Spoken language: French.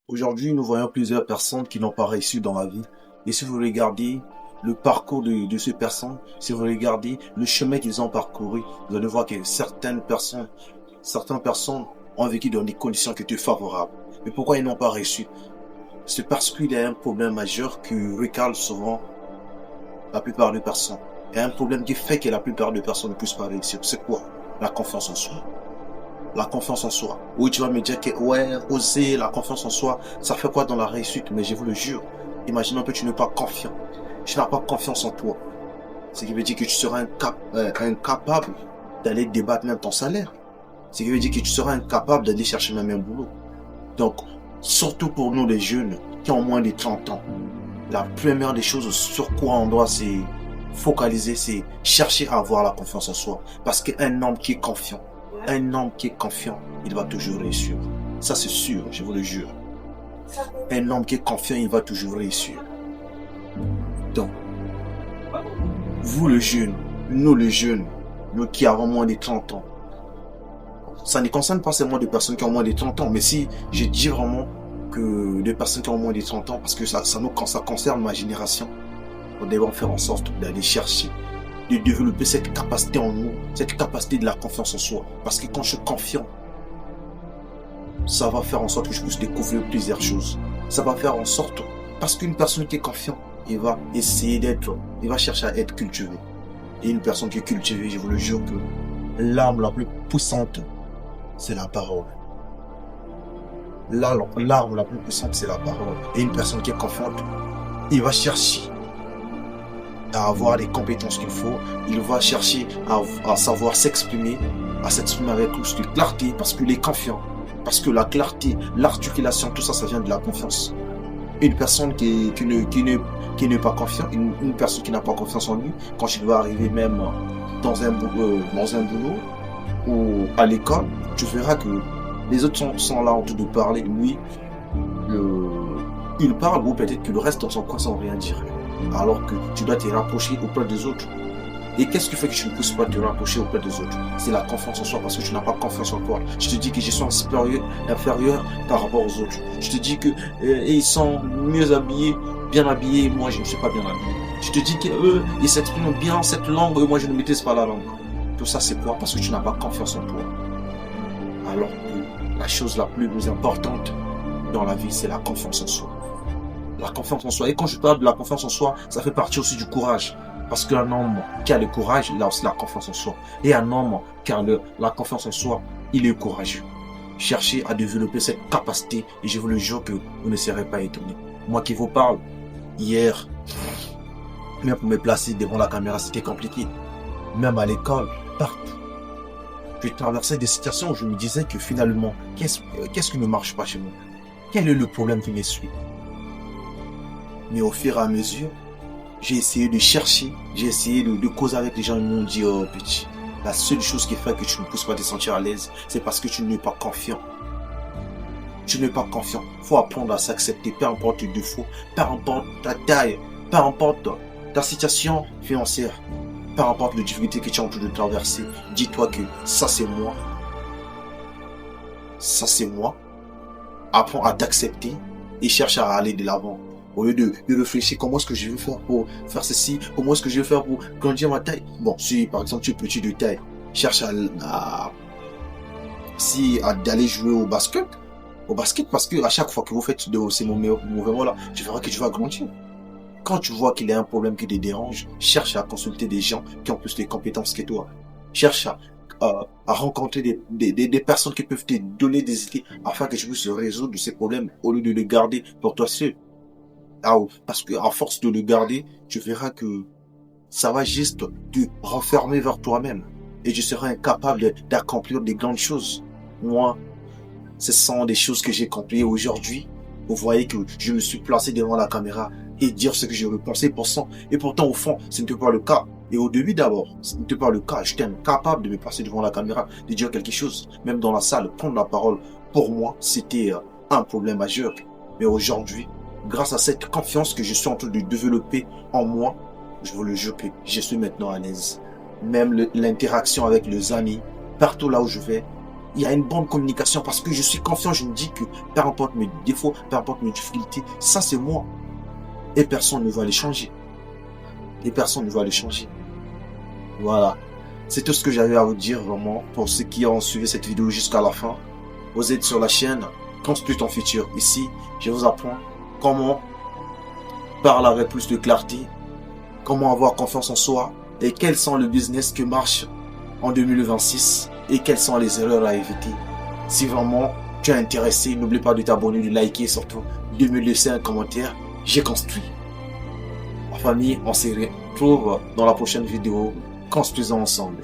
Aujourd'hui, nous voyons plusieurs personnes qui n'ont pas réussi dans la vie. Et si vous regardez le parcours de ces personnes, si vous regardez le chemin qu'ils ont parcouru, vous allez voir que certaines personnes ont vécu dans des conditions qui étaient favorables. Mais pourquoi ils n'ont pas réussi? C'est parce qu'il y a un problème majeur qui recale souvent la plupart des personnes. Il y a un problème qui fait que la plupart des personnes ne puissent pas réussir. C'est quoi? La confiance en soi. La confiance en soi. Oui, tu vas me dire que, ouais, oser, la confiance en soi, ça fait quoi dans la réussite? Mais je vous le jure, imaginons que tu n'es pas confiant. Tu n'as pas confiance en toi. Ce qui veut dire que tu seras incapable d'aller débattre même ton salaire. Ce qui veut dire que tu seras incapable d'aller chercher même un boulot. Donc, surtout pour nous les jeunes qui ont moins de 30 ans, la première des choses sur quoi on doit se focaliser, c'est chercher à avoir la confiance en soi. Parce qu'un homme qui est confiant, il va toujours réussir. Ça c'est sûr, je vous le jure. Un homme qui est confiant, il va toujours réussir. Donc, vous les jeunes, nous qui avons moins de 30 ans, ça ne concerne pas seulement des personnes qui ont moins de 30 ans, mais si je dis vraiment que des personnes qui ont moins de 30 ans, parce que ça concerne ma génération, on doit faire en sorte d'aller chercher, de développer cette capacité en nous, cette capacité de la confiance en soi. Parce que quand je suis confiant, ça va faire en sorte que je puisse découvrir plusieurs choses. Ça va faire en sorte, parce qu'une personne qui est confiante, il va chercher à être cultivé. Et une personne qui est cultivée, je vous le jure que l'arme la plus puissante, c'est la parole. L'arme la plus puissante, c'est la parole. Et une personne qui est confiante, il va chercher à avoir les compétences qu'il faut, il va chercher à savoir s'exprimer avec plus de clarté, parce qu'il est confiant. Parce que la clarté, l'articulation, tout ça, ça vient de la confiance. Une personne qui n'est pas confiante, une personne qui n'a pas confiance en lui, quand il va arriver même dans un boulot ou à l'école, tu verras que les autres sont là en train de parler. Lui, il parle, ou peut-être que le reste dans son coin sans rien dire. Alors que tu dois te rapprocher auprès des autres. Et qu'est-ce qui fait que tu ne puisses pas te rapprocher auprès des autres? C'est la confiance en soi, parce que tu n'as pas confiance en toi. Je te dis que je suis inférieur par rapport aux autres. Je te dis que ils sont mieux habillés, bien habillés, moi je ne suis pas bien habillé. Je te dis qu'eux, ils s'expriment bien cette langue, et moi je ne maîtrise pas la langue. Tout ça c'est quoi? Parce que tu n'as pas confiance en toi. Alors que la chose la plus importante dans la vie, c'est la confiance en soi. La confiance en soi. Et quand je parle de la confiance en soi, ça fait partie aussi du courage. Parce qu'un homme qui a le courage, il a aussi la confiance en soi. Et un homme qui a la confiance en soi, il est courageux. Cherchez à développer cette capacité et je vous le jure que vous ne serez pas étonné. Moi qui vous parle, hier, même pour me placer devant la caméra, c'était compliqué. Même à l'école, partout. Je traversais des situations où je me disais que finalement, qu'est-ce qui ne marche pas chez moi? Quel est le problème qui me suit? Mais au fur et à mesure, j'ai essayé de chercher, j'ai essayé de causer avec les gens. Ils m'ont dit, oh petit, la seule chose qui fait que tu ne pousses pas te sentir à l'aise, c'est parce que tu n'es pas confiant. Tu n'es pas confiant. Il faut apprendre à s'accepter, peu importe tes défauts, peu importe ta taille, peu importe ta situation financière, peu importe les difficultés que tu es en train de traverser. Dis-toi que ça c'est moi. Ça c'est moi. Apprends à t'accepter et cherche à aller de l'avant. Au lieu de réfléchir comment est-ce que je vais faire pour faire ceci, comment est-ce que je vais faire pour grandir ma taille. Bon, si par exemple tu es petit de taille, cherche d'aller jouer au basket. Au basket, parce que à chaque fois que vous faites de ces mouvements-là, tu verras que tu vas grandir. Quand tu vois qu'il y a un problème qui te dérange, cherche à consulter des gens qui ont plus de compétences que toi. Cherche à rencontrer des personnes qui peuvent te donner des idées afin que tu puisses résoudre ces problèmes au lieu de les garder pour toi seul. Parce que à force de le garder, tu verras que ça va juste te renfermer vers toi-même. Et tu seras incapable d'accomplir des grandes choses. Moi, ce sont des choses que j'ai accomplies aujourd'hui. Vous voyez que je me suis placé devant la caméra et dire ce que je repensais pourtant. Et pourtant, au fond, ce n'était pas le cas. Et au début d'abord, ce n'était pas le cas. J'étais incapable de me placer devant la caméra, de dire quelque chose. Même dans la salle, prendre la parole, pour moi, c'était un problème majeur. Mais aujourd'hui, grâce à cette confiance que je suis en train de développer en moi, je vous le jure que je suis maintenant à l'aise. Même l'interaction avec les amis, partout là où je vais, il y a une bonne communication parce que je suis confiant, je me dis que peu importe mes défauts, peu importe mes difficultés, ça c'est moi. Et personne ne va les changer. Et personne ne va les changer. Voilà. C'est tout ce que j'avais à vous dire vraiment pour ceux qui ont suivi cette vidéo jusqu'à la fin. Vous êtes sur la chaîne Construis ton futur. Ici, je vous apprends comment parler avec plus de clarté, comment avoir confiance en soi et quels sont les business qui marchent en 2026 et quelles sont les erreurs à éviter. Si vraiment tu es intéressé, n'oublie pas de t'abonner, de liker, surtout de me laisser un commentaire. J'ai construit. En famille, on se retrouve dans la prochaine vidéo. Construisons ensemble.